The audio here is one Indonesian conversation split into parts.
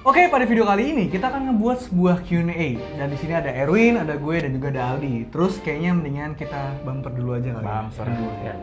Oke, pada video kali ini kita akan ngebuat sebuah Q&A. Dan di sini ada Erwin, ada gue, dan juga ada Aldi. Terus kayaknya mendingan kita bumper dulu aja kali. Bumper dulu ya.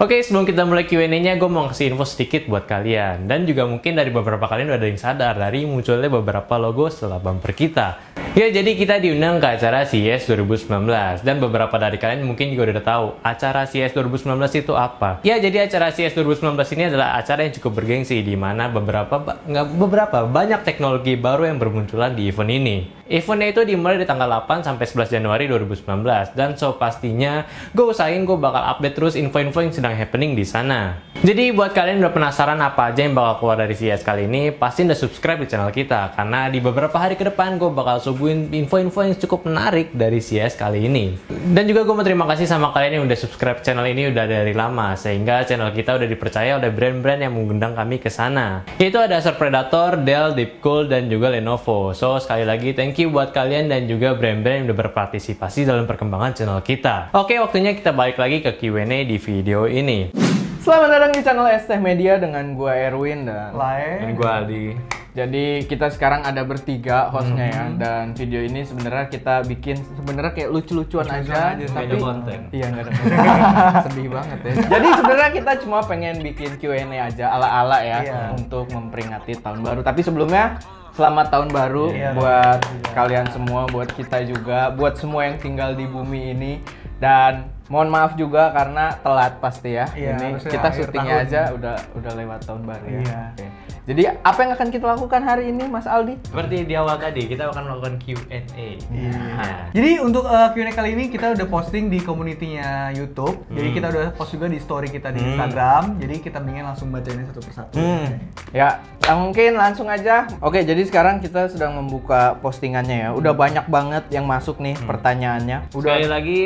Oke, sebelum kita mulai Q&A-nya, gue mau kasih info sedikit buat kalian. Dan juga mungkin dari beberapa kalian udah ada yang sadar dari munculnya beberapa logo setelah bumper kita. Ya, jadi kita diundang ke acara CES 2019. Dan beberapa dari kalian mungkin juga udah tahu acara CES 2019 itu apa. Ya, jadi acara CES 2019 ini adalah acara yang cukup bergengsi, di mana banyak teknologi baru yang bermunculan di event ini. Eventnya itu dimulai di tanggal 8 sampai 11 Januari 2019. Dan so pastinya gue usahain gue bakal update terus info-info yang sedang happening di sana. Jadi buat kalian yang udah penasaran apa aja yang bakal keluar dari CES kali ini, pasti udah subscribe di channel kita, karena di beberapa hari ke depan gue bakal suguhin info-info yang cukup menarik dari CES kali ini. Dan juga gue mau terima kasih sama kalian yang udah subscribe channel ini udah dari lama, sehingga channel kita udah dipercaya oleh brand-brand yang mengundang kami ke sana. Yaitu ada Acer Predator, Dell, Deepcool, dan juga Lenovo. So sekali lagi thank you buat kalian dan juga brand-brand yang udah berpartisipasi dalam perkembangan channel kita. Oke, waktunya kita balik lagi ke Q&A di video ini. Selamat datang di channel ST Media dengan gua Erwin dan Lae. Dan gue Aldi. jadi kita sekarang ada bertiga hostnya ya, dan video ini sebenarnya kita bikin sebenarnya kayak lucu-lucuan aja, Nggak tapi ada konten. iya nggak ada konten. Sedih banget ya. Jadi sebenarnya kita cuma pengen bikin Q&A aja ala-ala ya, Iya. untuk memperingati tahun baru. Tapi sebelumnya selamat tahun baru Iya, buat iya. kalian semua, buat kita juga, buat semua yang tinggal di bumi ini. Dan mohon maaf juga karena telat pasti ya. Iya, Ini harusnya kita akhir syutingnya tahun. aja udah lewat tahun baru ya. Iya. Oke. Jadi apa yang akan kita lakukan hari ini, Mas Aldi? Seperti di awal tadi, kita akan melakukan Q&A. Nah, Jadi untuk Q&A kali ini kita udah posting di community-nya YouTube. Jadi kita udah post juga di story kita di Instagram. Jadi kita mendingan langsung bacainnya satu persatu. Ya, mungkin langsung aja. Oke, jadi sekarang kita sedang membuka postingannya ya. Udah banyak banget yang masuk nih pertanyaannya. sekali lagi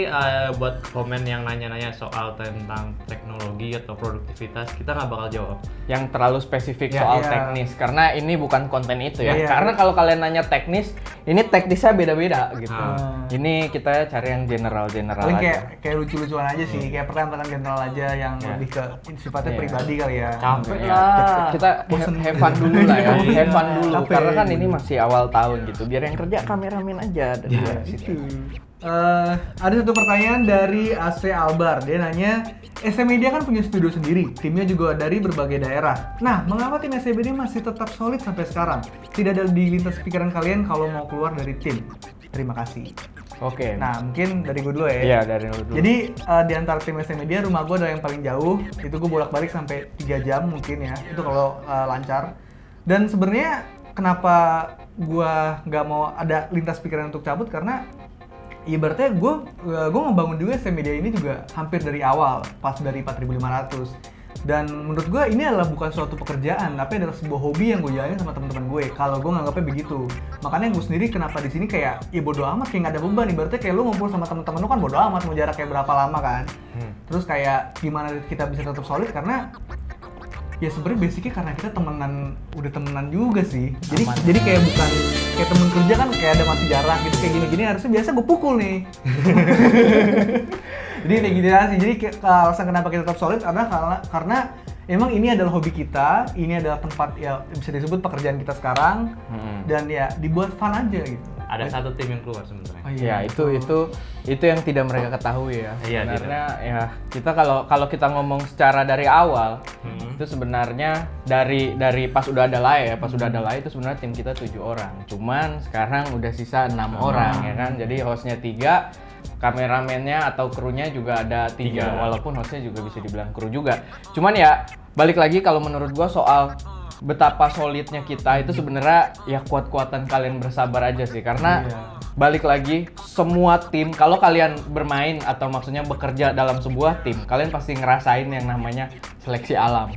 buat komen yang nanya-nanya soal tentang teknologi atau produktivitas, kita nggak bakal jawab. Yang terlalu spesifik Ya, soal iya. teknis, karena ini bukan konten itu ya. Iya. Karena kalau kalian nanya teknis, ini teknisnya beda-beda gitu. Ah. Ini kita cari yang general-general Paling aja. kayak lucu-lucuan aja sih, kayak pertanyaan-pertanyaan general aja yang lebih ke sifatnya Iya. pribadi kali ya. Capek Ya, lah. kita have fun dulu lah ya, Iya. have fun dulu. Capek. Karena kan ini masih awal tahun gitu. Biar yang kerja kameramen aja dari situ. Ada satu pertanyaan dari AC Albar. Dia nanya, ST Media kan punya studio sendiri, timnya juga dari berbagai daerah. Nah, mengapa tim ST Media masih tetap solid sampai sekarang? Tidak ada di lintas pikiran kalian kalau mau keluar dari tim? Terima kasih. Oke. Nah, mungkin dari gue dulu ya. Iya, dari lu dulu. Jadi di antara tim ST Media, rumah gue adalah yang paling jauh. Itu gue bolak-balik sampai 3 jam mungkin ya. Itu kalau lancar. Dan sebenarnya kenapa gue nggak mau ada lintas pikiran untuk cabut, karena ibaratnya gue ngebangun juga ST Media ini juga hampir dari awal, pas dari 4.500. Dan menurut gue ini adalah bukan suatu pekerjaan, tapi adalah sebuah hobi yang gue jalanin sama teman-teman gue. Kalau gue nganggapnya begitu, makanya gue sendiri kenapa di sini kayak ya bodo amat, kayak nggak ada beban. Ibaratnya kayak lu ngumpul sama teman-teman lu kan bodo amat mau jarak kayak berapa lama kan. Terus kayak gimana kita bisa tetap solid, karena ya sebenarnya basicnya karena kita udah temenan juga sih. Jadi kayak bukan kayak temen kerja kan kayak ada masih jarak gitu, kayak gini-gini harusnya biasa gue pukul nih. Jadi kayak gini sih. Jadi alasan kenapa kita tetap solid karena emang ini adalah hobi kita, ini adalah tempat ya bisa disebut pekerjaan kita sekarang, dan ya dibuat fun aja gitu. Ada satu tim yang keluar sebenarnya. Oh, Ya, itu yang tidak mereka ketahui ya. Iya, Sebenarnya ya kita kalau kita ngomong secara dari awal, itu sebenarnya dari pas udah ada Lae ya, pas udah ada Lae itu sebenarnya tim kita 7 orang. Cuman sekarang udah sisa 6 orang ya kan. Jadi hostnya 3, kameramennya atau krunya juga ada 3, walaupun hostnya juga bisa dibilang kru juga. Cuman ya balik lagi kalau menurut gua soal betapa solidnya kita itu sebenarnya ya kuat-kuatan kalian bersabar aja sih, karena balik lagi semua tim kalau kalian bermain atau maksudnya bekerja dalam sebuah tim, kalian pasti ngerasain yang namanya seleksi alam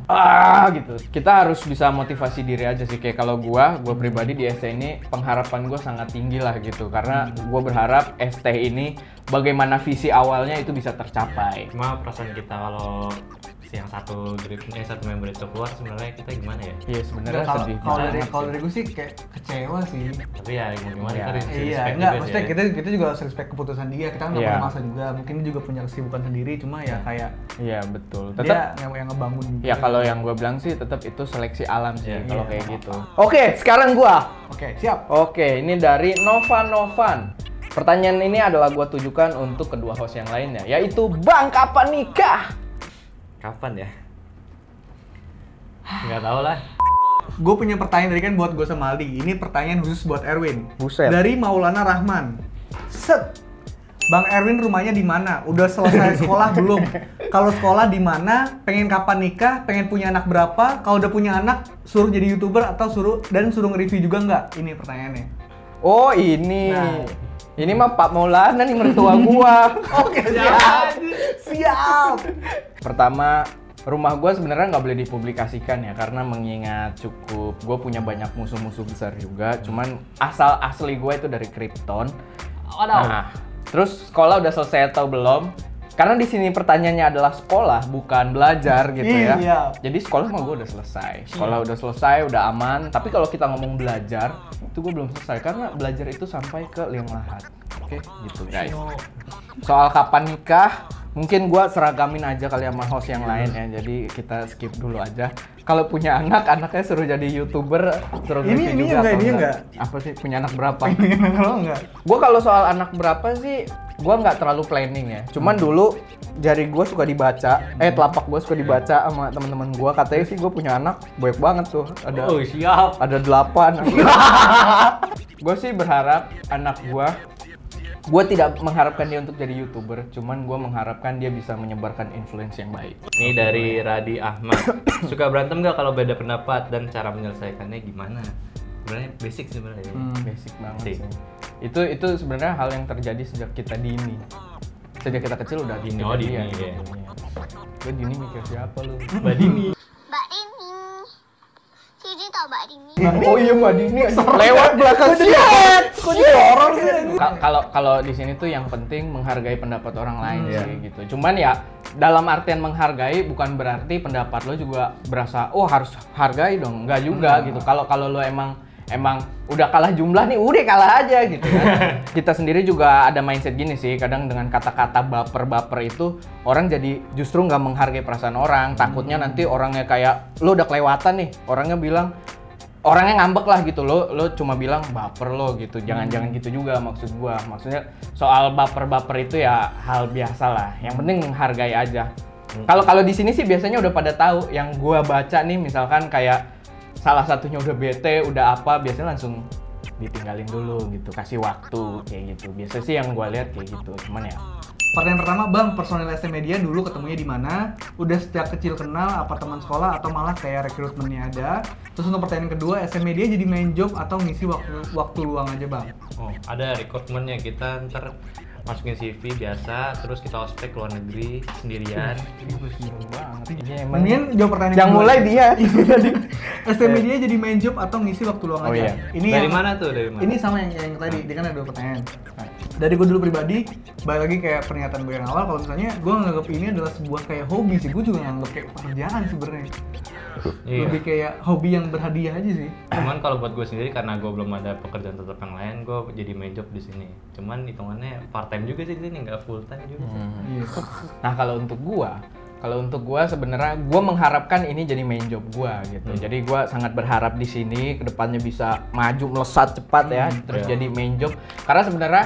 gitu. Kita harus bisa motivasi diri aja sih. Kayak kalau gua pribadi di ST ini pengharapan gua sangat tinggi lah gitu, karena gua berharap ST ini bagaimana visi awalnya itu bisa tercapai. Cuma perasaan kita kalau yang satu satu member itu keluar sebenarnya kita gimana ya? Iya sebenarnya Kalau sedih kalau dari banget kalau sih. dari gue sih kayak kecewa sih. Tapi ya mau gimana Iya. kita harus Iya, respect enggak, juga maksudnya sih ya. kita juga harus respect keputusan dia. Kita kan nggak Iya. pernah maksa juga. Mungkin dia juga punya kesibukan sendiri, cuma ya kayak Iya betul. dia Tetap yang ngebangun juga. ya kalau yang gue bilang sih tetap itu seleksi alam sih Iya, kalau iya. kayak gitu. Oke, sekarang gua. Oke, siap. Oke, ini dari Novan. Pertanyaan ini adalah gua tujukan untuk kedua host yang lainnya, yaitu Bang kapan nikah? Kapan ya? Nggak tahu lah. Gue punya pertanyaan tadi kan buat gue sama Aldi. Ini pertanyaan khusus buat Erwin. Buset. Dari Maulana Rahman. Set. Bang Erwin rumahnya di mana? Udah selesai sekolah belum? Kalau sekolah di mana? Pengen kapan nikah? Pengen punya anak berapa? Kalau udah punya anak, suruh jadi YouTuber atau suruh nge-review juga nggak? Ini pertanyaannya. Oh, ini. Nah. Ini mah Pak Maulana nih mertua gua. Oke, siap. Siap. Pertama, rumah gue sebenarnya nggak boleh dipublikasikan ya karena mengingat cukup gue punya banyak musuh-musuh besar juga. Cuman asal asli gue itu dari Krypton. Nah, terus sekolah udah selesai atau belum? Karena di sini pertanyaannya adalah sekolah bukan belajar gitu ya. Iya. Jadi sekolah mah gue udah selesai. Sekolah udah selesai, udah aman. Tapi kalau kita ngomong belajar, itu gue belum selesai karena belajar itu sampai ke liang lahat. Oke, gitu guys. Soal kapan nikah, mungkin gua seragamin aja kali sama host yang lain ya. Jadi kita skip dulu aja. Kalau punya anak, anaknya suruh jadi YouTuber, suruh Ini review juga enggak, atau ini enggak. Apa sih punya anak berapa? Kalau enggak. Gua kalau soal anak berapa sih, gua nggak terlalu planning ya. Cuman dulu jari gua suka dibaca, telapak gua suka dibaca sama teman-teman gua. Katanya sih gua punya anak banyak banget tuh. Ada Oh siap. ada 8. Gue sih berharap anak gue tidak mengharapkan dia untuk jadi YouTuber, cuman gue mengharapkan dia bisa menyebarkan influence yang baik. Ini dari Radi Ahmad. Suka berantem nggak kalau beda pendapat dan cara menyelesaikannya gimana? Sebenarnya basic sebenarnya. Basic banget Sih. sih. Itu sebenarnya hal yang terjadi sejak kita dini. Sejak kita kecil udah Dini, oh, kejadian dini, gitu. Gue dini mikir siapa lu? Mbak Dini. Mbak Dini. Sini tau Mbak Dini. Oh iya Mbak Dini lewat belakang shit. Kok jadi horor sih? Kalau di sini tuh yang penting menghargai pendapat orang lain Iya. sih gitu. Cuman ya dalam artian menghargai bukan berarti pendapat lo juga berasa oh harus hargai dong. Enggak juga gitu. Kalau lo emang udah kalah jumlah nih, udah kalah aja gitu kan. Kita sendiri juga ada mindset gini sih, kadang dengan kata-kata baper itu orang jadi justru nggak menghargai perasaan orang. Takutnya nanti orangnya kayak lo udah kelewatan nih, orangnya ngambek lah gitu, lo cuma bilang baper lo gitu. Jangan gitu juga maksud gua. Maksudnya soal baper itu ya hal biasa lah. Yang penting menghargai aja. Kalau di sini sih biasanya udah pada tahu. Yang gua baca nih misalkan kayak salah satunya udah bete, udah apa, biasanya langsung ditinggalin dulu gitu, kasih waktu kayak gitu. Biasa sih yang gua lihat kayak gitu. Cuman ya Pertanyaan pertama, Bang, personil SM Media dulu ketemunya di mana? Udah sejak kecil kenal, apa teman sekolah atau malah kayak rekrutmennya ada? Terus untuk pertanyaan kedua, SM Media jadi main job atau ngisi waktu luang aja, Bang? Oh, ada rekrutmennya. Kita ntar masukin CV biasa, terus kita ospek ke luar negeri sendirian. banget. Ini emang Mendingan jawab pertanyaan yang kedua. mulai dia. SM Media jadi main job atau ngisi waktu luang Oh, aja? iya. Ini Dari yang- mana tuh? Dari mana? Ini sama yang tadi, dia kan ada dua pertanyaan. Dari gue dulu pribadi, balik lagi kayak pernyataan gue yang awal, kalau misalnya gue nganggap ini adalah sebuah kayak hobi sih, gue juga nganggap kayak pekerjaan sebenarnya. Iya. Lebih kayak hobi yang berhadiah aja sih. Cuman kalau buat gue sendiri karena gue belum ada pekerjaan tetap yang lain, gue jadi main job di sini. Cuman hitungannya part time juga sih di sini, nggak full time juga. Sih. Iya. Nah kalau untuk gua sebenarnya gua mengharapkan ini jadi main job gua gitu. Jadi gua sangat berharap di sini kedepannya bisa maju melesat cepat ya, terus Iya. jadi main job. Karena sebenarnya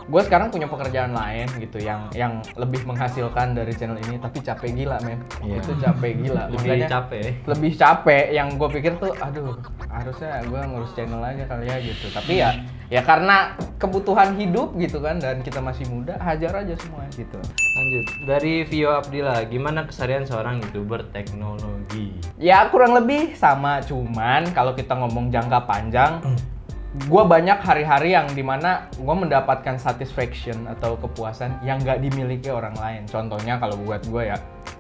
gua sekarang punya pekerjaan lain gitu yang lebih menghasilkan dari channel ini, tapi capek gila men. Iya. Itu capek gila. Lebih Makanya capek. lebih capek. Yang gue pikir tuh, aduh harusnya gue ngurus channel aja kali ya gitu. Tapi ya karena kebutuhan hidup gitu kan, dan kita masih muda, hajar aja semua gitu. Lanjut, dari Vio Abdillah, gimana keseharian seorang YouTuber teknologi? Ya kurang lebih sama, cuman kalau kita ngomong jangka panjang, gue banyak hari-hari yang dimana gue mendapatkan satisfaction atau kepuasan yang nggak dimiliki orang lain. Contohnya kalau buat gue ya,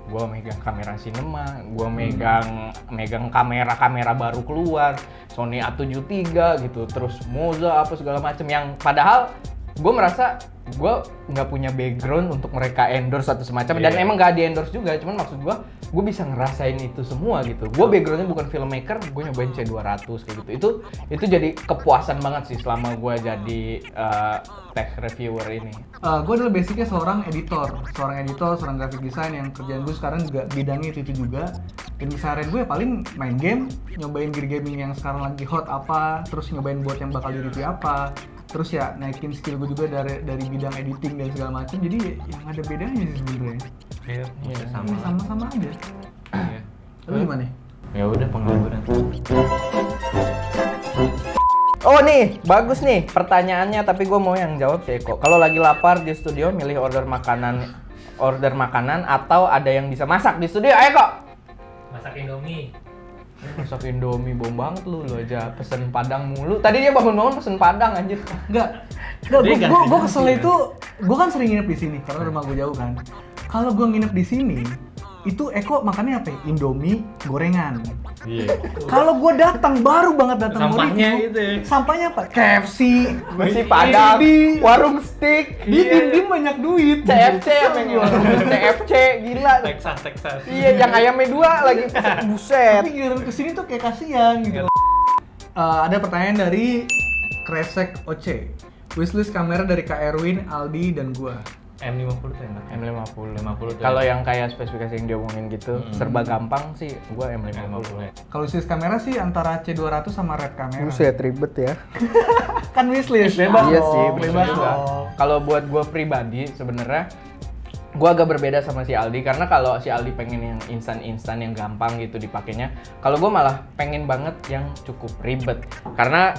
gue megang kamera cinema, gue megang kamera baru keluar, Sony A73 gitu, terus Moza apa segala macem yang padahal gue merasa gue nggak punya background untuk mereka endorse atau semacam dan emang nggak di endorse juga, cuman maksud gue bisa ngerasain itu semua gitu. Gue backgroundnya bukan filmmaker, gue nyobain C200 kayak gitu. Itu jadi kepuasan banget sih selama gue jadi tech reviewer ini. Gue adalah basicnya seorang editor, seorang graphic design yang kerjaan gue sekarang juga bidangnya itu juga. Dan keseharian gue paling main game, nyobain gear gaming yang sekarang lagi hot apa, terus nyobain buat yang bakal di review apa, terus ya naikin skill gue juga dari bidang editing dan segala macam. Jadi yang ada bedanya sih sebenarnya. Iya, Sama-sama aja. Iya. Lu gimana? Ya udah pengangguran. Oh nih, bagus nih pertanyaannya, tapi gue mau yang jawab sih Eko. Kalau lagi lapar di studio, milih order makanan atau ada yang bisa masak di studio, ayo kok. Masak Indomie. Masak Indomie bom banget lu aja pesen Padang mulu. Tadi dia bangun-bangun pesen Padang anjir. Enggak, Dia ganti-ganti gue kesel kan? itu, gue kan sering nginep di sini karena rumah gue jauh kan. Kalau gue nginep di sini, itu Eko makannya apa? Indomie gorengan. Iya. Kalau gue datang baru banget datang mau Sampahnya review, itu ya. sampahnya apa? KFC, Nasi Padang, di- warung steak, dia dim banyak duit. CFC emang ya. CFC gila. Texas. Iya, yang ayamnya 2 lagi buset. Tapi giliran kesini tuh kayak kasihan gitu. Ada pertanyaan dari Kresek OC. Wishlist kamera dari Kak Erwin, Aldi, dan gua. M50 tuh enak. M50. 50 tuh. Kalau yang kayak spesifikasi yang dia omongin gitu, serba gampang sih, gua M50. Kalau wishlist kamera sih antara C200 sama Red kamera. Buset ribet ya. Kan wishlist. Bebas iya sih, dong, bebas juga. dong. Kalau buat gue pribadi sebenarnya gue agak berbeda sama si Aldi karena kalau si Aldi pengen yang instan yang gampang gitu dipakainya, kalau gue malah pengen banget yang cukup ribet karena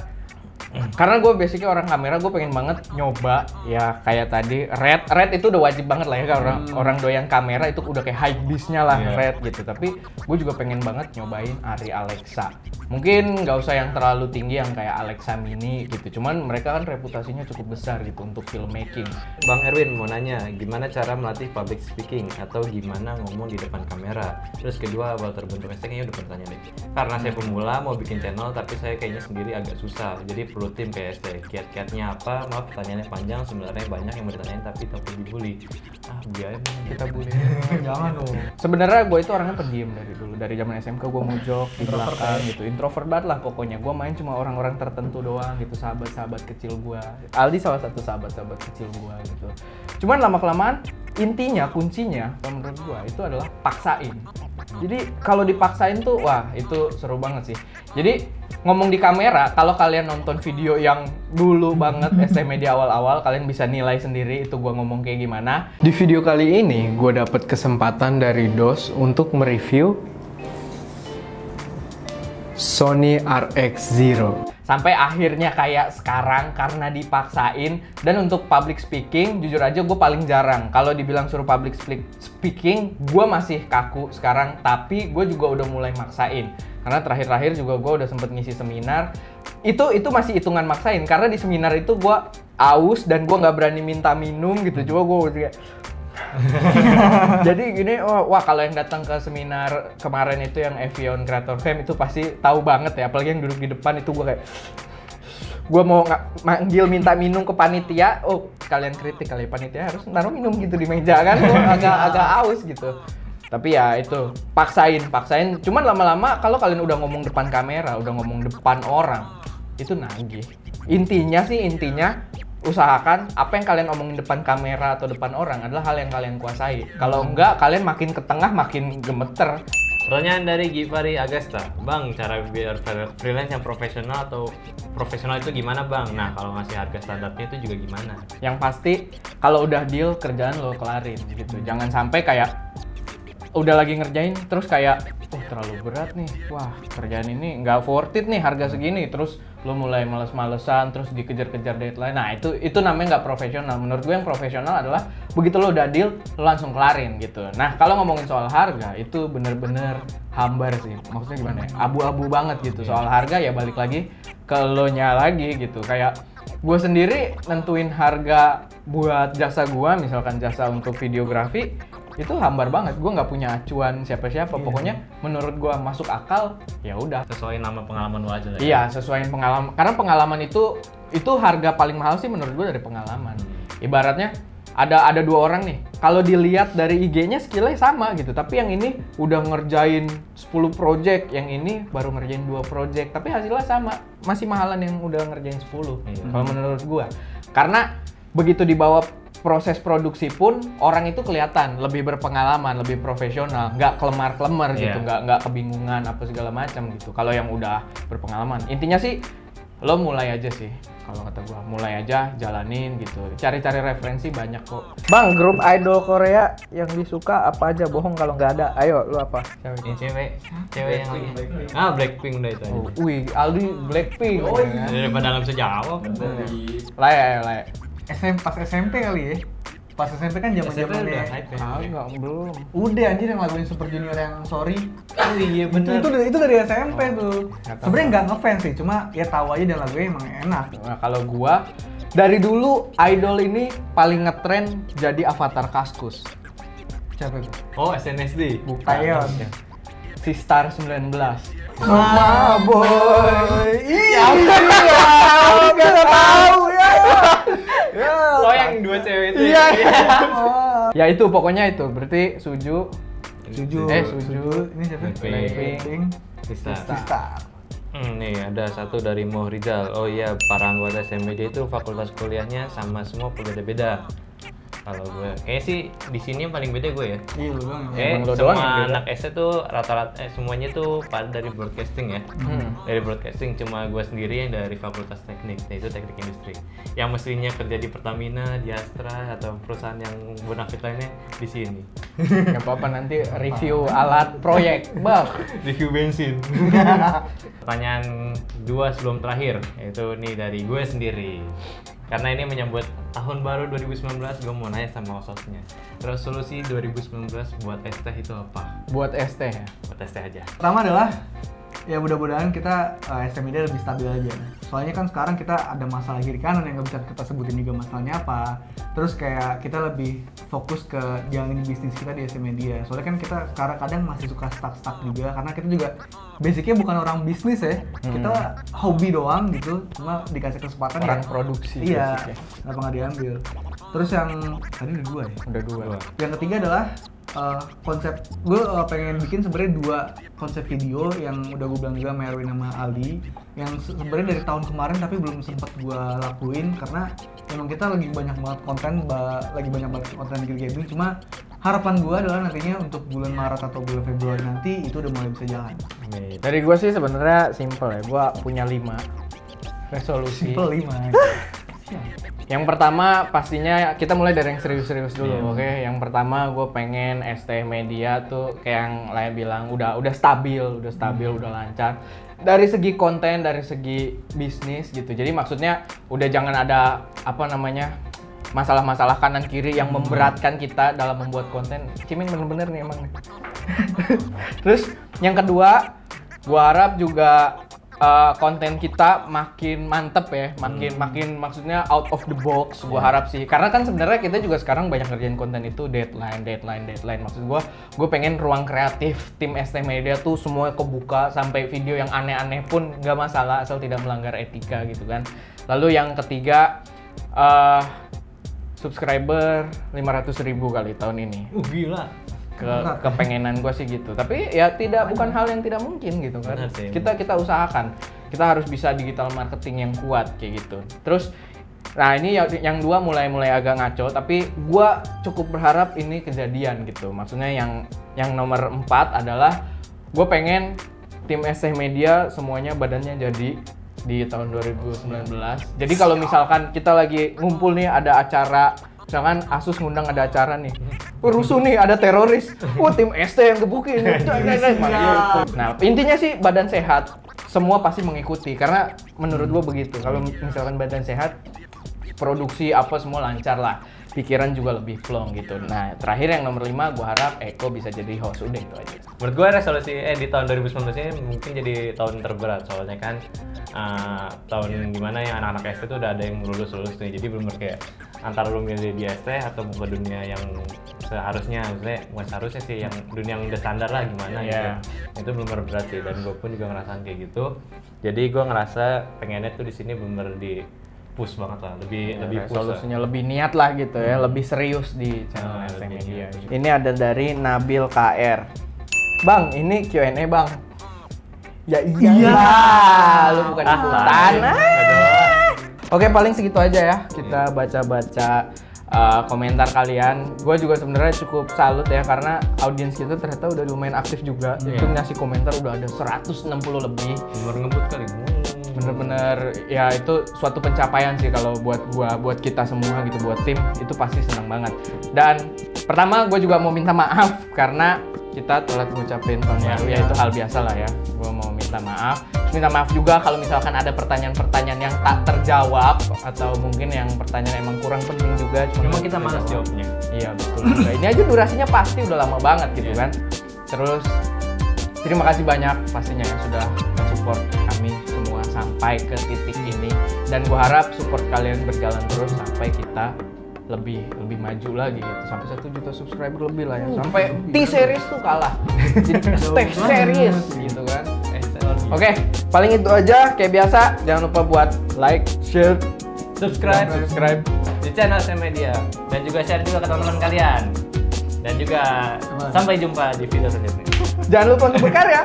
gue basically orang kamera, gue pengen banget nyoba ya kayak tadi Red itu udah wajib banget lah ya kalau orang doyan kamera itu udah kayak hype beast-nya lah Red gitu. Tapi gue juga pengen banget nyobain Arri Alexa. Mungkin nggak usah yang terlalu tinggi yang kayak Alexa Mini gitu. Cuman mereka kan reputasinya cukup besar gitu untuk filmmaking. Bang Erwin mau nanya, gimana cara melatih public speaking atau gimana ngomong di depan kamera? Terus kedua, awal terbentuk hashtag, kayaknya udah bertanya deh. Karena saya pemula mau bikin channel tapi saya kayaknya sendiri agak susah. Jadi perlu tim kayak hashtag. Kiat-kiatnya apa? Maaf pertanyaannya panjang, sebenarnya banyak yang bertanyain tapi takut dibully. Biar kita bully. Jangan dong. Sebenarnya gue itu orangnya pendiam dari dulu, dari zaman SMK gue mojok di belakang gitu, introvert banget lah pokoknya. Gue main cuma orang-orang tertentu doang gitu, sahabat-sahabat kecil gue. Aldi salah satu sahabat-sahabat kecil gue gitu. Cuman lama-kelamaan intinya, kuncinya menurut gue itu adalah paksain. Jadi kalau dipaksain tuh, wah itu seru banget sih. Jadi ngomong di kamera, kalau kalian nonton video yang dulu banget STM di awal-awal, kalian bisa nilai sendiri itu gue ngomong kayak gimana. Di video kali ini, gue dapet kesempatan dari DOS untuk mereview Sony RX-0. Sampai akhirnya kayak sekarang karena dipaksain. Dan untuk public speaking, jujur aja gue paling jarang. Kalau dibilang suruh public speaking, gue masih kaku sekarang. Tapi gue juga udah mulai maksain. Karena terakhir-terakhir juga gue udah sempet ngisi seminar. Itu masih hitungan maksain. Karena di seminar itu gue aus dan gue nggak berani minta minum gitu. Coba gue kayak jadi gini, wah kalau yang datang ke seminar kemarin itu yang Evian Creator Fam itu pasti tahu banget ya, apalagi yang duduk di depan itu gue kayak gue mau manggil minta minum ke panitia. Oh kalian kritik kali panitia harus naruh minum gitu di meja kan, gue agak aus gitu. Tapi ya itu paksain. Cuman lama-lama kalau kalian udah ngomong depan kamera, udah ngomong depan orang, itu nagih. Intinya usahakan apa yang kalian omongin depan kamera atau depan orang adalah hal yang kalian kuasai. Kalau enggak, kalian makin ke tengah makin gemeter. Pertanyaan dari Givari Agasta, Bang, cara biar freelance yang profesional atau profesional itu gimana Bang? Nah, kalau ngasih harga standarnya itu juga gimana? Yang pasti, kalau udah deal, kerjaan lo kelarin gitu. Jangan sampai kayak udah lagi ngerjain, terus kayak terlalu berat nih, wah kerjaan ini nggak worth it nih harga segini, terus lo mulai males-malesan, terus dikejar-kejar deadline. Nah itu namanya nggak profesional. Menurut gue yang profesional adalah begitu lo udah deal, lo langsung kelarin gitu. Nah kalau ngomongin soal harga, itu bener-bener hambar sih. Maksudnya gimana ya? Abu-abu banget gitu. Soal harga ya balik lagi ke lo nya lagi gitu. Kayak gue sendiri nentuin harga buat jasa gue, misalkan jasa untuk videografi, itu hambar banget. Gue nggak punya acuan siapa-siapa. Pokoknya menurut gue masuk akal, ya udah. Sesuai nama pengalaman lo aja lah. Iya, sesuai pengalaman. Karena pengalaman itu harga paling mahal sih menurut gue dari pengalaman. Ibaratnya ada 2 orang nih. Kalau dilihat dari IG-nya skillnya sama gitu, tapi yang ini udah ngerjain 10 project, yang ini baru ngerjain 2 project, tapi hasilnya sama. Masih mahalan yang udah ngerjain 10. Kalau menurut gua. Karena begitu dibawa proses produksi pun orang itu kelihatan lebih berpengalaman, lebih profesional, nggak kelemar-kelemar gitu, nggak kebingungan apa segala macam gitu. Kalau yang udah berpengalaman, intinya sih lo mulai aja sih. Kalau kata gua, mulai aja, jalanin gitu. Cari-cari referensi banyak kok. Bang, grup idol Korea yang disuka apa aja? Bohong kalau nggak ada. Ayo, lu apa? Ini cewek yang lagi. Blackpink udah itu aja. Wih, Aldi Blackpink. Daripada nggak bisa jawab. Layak. Pas SMP kali ya. Pas SMP kan zaman-zamannya. Enggak, belum. Udah anjir yang laguin Super Junior yang Sorry. Oh iya bener. Itu dari SMP tuh. Nggak tahu. Sebenarnya nggak ngefans sih, cuma ya tahu aja dan lagunya emang enak. Nah, kalau gua dari dulu idol ini paling ngetren jadi avatar Kaskus. Siapa itu? Oh SNSD. Taeyeon. Si Star 19. Mama boy. Iya. Enggak tahu ya. Oh yang 2 cewek itu. Iya. Ya itu pokoknya itu. Berarti Suju. Suju. Ini siapa? Blackpink. Sista. Star. Nih ada satu dari Moh Rizal. Oh iya, para anggota SMD itu fakultas kuliahnya sama semua berbeda-beda. Kalau gue, kayaknya sih di sini yang paling beda gue ya. Iya lu doang. Emang lo Semua doang yang beda. anak S tuh rata-rata semuanya tuh pada dari broadcasting ya. Dari broadcasting cuma gue sendiri yang dari fakultas teknik, yaitu teknik industri. Yang mestinya kerja di Pertamina, di Astra atau perusahaan yang bonafit lainnya di sini. Gak apa-apa, nanti review alat proyek, Bang. Review bensin. Pertanyaan 2 sebelum terakhir, yaitu nih dari gue sendiri. Karena ini menyambut tahun baru 2019, gue mau nanya sama hostnya. Resolusi 2019 buat ST itu apa? Buat ST ya. Buat ST aja. Pertama adalah ya mudah-mudahan kita SMD lebih stabil aja. Soalnya kan sekarang kita ada masalah kiri kanan yang nggak bisa kita sebutin juga masalahnya apa. Terus kayak kita lebih fokus ke jalanin bisnis kita di SMD. Soalnya kan kita kadang masih suka stuck juga karena kita juga basicnya bukan orang bisnis ya. Kita hobi doang gitu, cuma dikasih kesempatan Orang ya. produksi. Iya, basicnya. kenapa nggak diambil? Terus yang tadi udah 2 ya? Udah 2. Yang ketiga adalah konsep gue pengen bikin sebenarnya 2 konsep video yang udah gue bilang juga sama Erwin sama Aldi yang sebenarnya dari tahun kemarin tapi belum sempat gue lakuin karena emang kita lagi banyak banget konten di gaming. Cuma harapan gue adalah nantinya untuk bulan Maret atau bulan Februari nanti itu udah mulai bisa jalan. Dari gue sih sebenarnya simple ya. Gue punya 5 resolusi. Simple 5. Yang pertama pastinya kita mulai dari yang serius-serius dulu, oke? Yang pertama gue pengen ST Media tuh kayak yang lain bilang udah stabil, udah lancar. Dari segi konten, dari segi bisnis gitu. Jadi maksudnya udah jangan ada masalah-masalah kanan kiri yang memberatkan kita dalam membuat konten. Ciming bener-bener nih emang. Terus yang kedua, gue harap juga konten kita makin mantep ya, makin maksudnya out of the box. Gua harap sih, karena kan sebenarnya kita juga sekarang banyak ngerjain konten itu deadline. Maksud gue pengen ruang kreatif tim ST Media tuh semua kebuka, sampai video yang aneh-aneh pun nggak masalah asal tidak melanggar etika gitu kan. Lalu yang ketiga, subscriber 500.000 kali tahun ini. Gila. Kepengenan gue sih gitu, tapi ya bukan hal yang tidak mungkin gitu kan. Kita usahakan, kita harus bisa digital marketing yang kuat kayak gitu. Terus nah ini yang 2 mulai agak ngaco, tapi gue cukup berharap ini kejadian gitu. Maksudnya yang nomor 4 adalah gue pengen tim ST Media semuanya badannya jadi di tahun 2019. Jadi kalau misalkan kita lagi ngumpul nih, ada acara, misalkan Asus ngundang ada acara nih, rusuh nih, ada teroris, tim ST yang gebukin. Nah intinya sih badan sehat, semua pasti mengikuti, karena menurut gua begitu. Kalau misalkan badan sehat, produksi apa semua lancar lah, pikiran juga lebih plong gitu. Nah terakhir yang nomor 5, gua harap Eko bisa jadi host, udah itu aja. Menurut gue resolusi di tahun 2019 ini mungkin jadi tahun terberat, soalnya kan tahun dimana yang anak-anak ST tuh udah ada yang lulus nih, jadi belum kayak antara lu milih di ST atau mau ke dunia yang seharusnya, maksudnya bukan seharusnya sih, yang dunia yang udah standar lah gimana gitu. Itu belum berat sih, dan gue pun juga ngerasain kayak gitu. Jadi gue ngerasa pengennya tuh di sini bener push banget lah, lebih push lah. resolusinya lebih niat lah gitu ya, lebih serius di channel SM lebih Media. niat. Ini ada dari Nabil KR. Bang, ini Q&A bang. Ya iya, lu bukan ikutan. Oke, paling segitu aja ya. Kita baca-baca komentar kalian. Gue juga sebenarnya cukup salut ya karena audiens kita ternyata udah lumayan aktif juga. Itu ngasih komentar udah ada 160 lebih. Nomor ngebut kali. Bener-bener ya itu suatu pencapaian sih kalau buat gua, buat kita semua gitu, buat tim itu pasti senang banget. Dan pertama gue juga mau minta maaf karena kita telat ngucapin tahun baru ya, itu hal biasa lah ya. Gue mau minta maaf. Terus minta maaf juga kalau misalkan ada pertanyaan-pertanyaan yang tak terjawab atau mungkin yang pertanyaan emang kurang penting juga. Memang kita malas jawabnya. Iya betul. Juga. Ini aja durasinya pasti udah lama banget gitu kan. Terus terima kasih banyak pastinya yang sudah mensupport kami semua sampai ke titik ini, dan gue harap support kalian berjalan terus sampai kita lebih maju lagi gitu, sampai 1 juta subscriber lebih lah ya, sampai T-series tuh kalah jadi T-series gitu kan. Oke, paling itu aja kayak biasa, jangan lupa buat like, share, subscribe di channel SM Media, dan juga share juga ke teman-teman kalian, dan juga sampai jumpa di video selanjutnya. jangan lupa untuk berkarya.